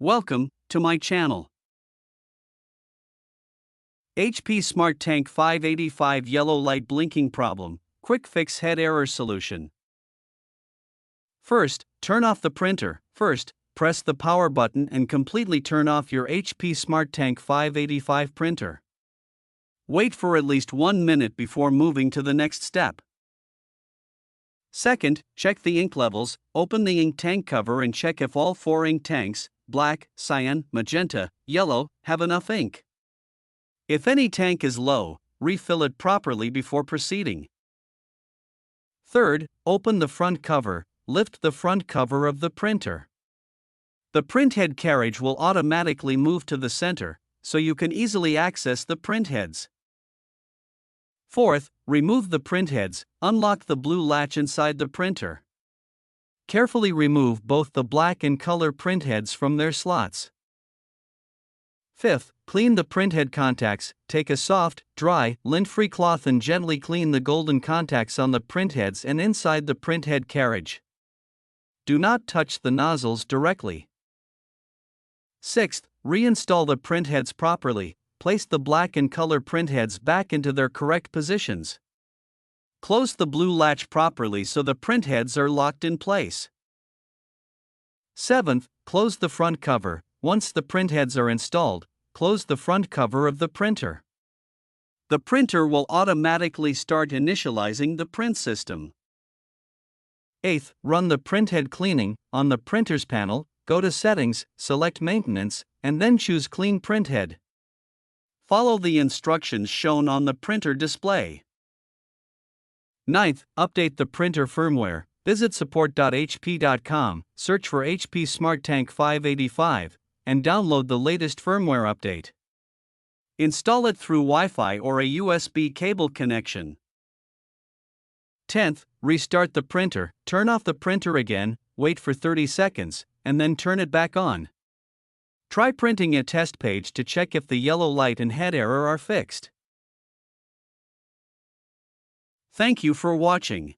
Welcome to my channel. HP Smart Tank 585 Yellow Light Blinking Problem, Quick Fix Head Error Solution. First, turn off the printer. First, press the power button and completely turn off your HP Smart Tank 585 printer. Wait for at least 1 minute before moving to the next step. Second, check the ink levels. Open the ink tank cover and check if all 4 ink tanks, black, cyan, magenta, yellow, have enough ink. If any tank is low, refill it properly before proceeding. Third, open the front cover. Lift the front cover of the printer. The printhead carriage will automatically move to the center, so you can easily access the printheads. Fourth, remove the printheads. Unlock the blue latch inside the printer. Carefully remove both the black and color printheads from their slots. Fifth, clean the printhead contacts. Take a soft, dry, lint-free cloth and gently clean the golden contacts on the printheads and inside the printhead carriage. Do not touch the nozzles directly. Sixth, reinstall the printheads properly. Place the black and color printheads back into their correct positions. Close the blue latch properly so the printheads are locked in place. Seventh, close the front cover. Once the printheads are installed, close the front cover of the printer. The printer will automatically start initializing the print system. Eighth, run the printhead cleaning. On the printer's panel, go to Settings, select Maintenance, and then choose Clean Printhead. Follow the instructions shown on the printer display. Ninth, update the printer firmware. Visit support.hp.com, search for HP Smart Tank 585, and download the latest firmware update. Install it through Wi-Fi or a USB cable connection. 10th, restart the printer. Turn off the printer again, wait for 30 seconds, and then turn it back on. Try printing a test page to check if the yellow light and head error are fixed. Thank you for watching.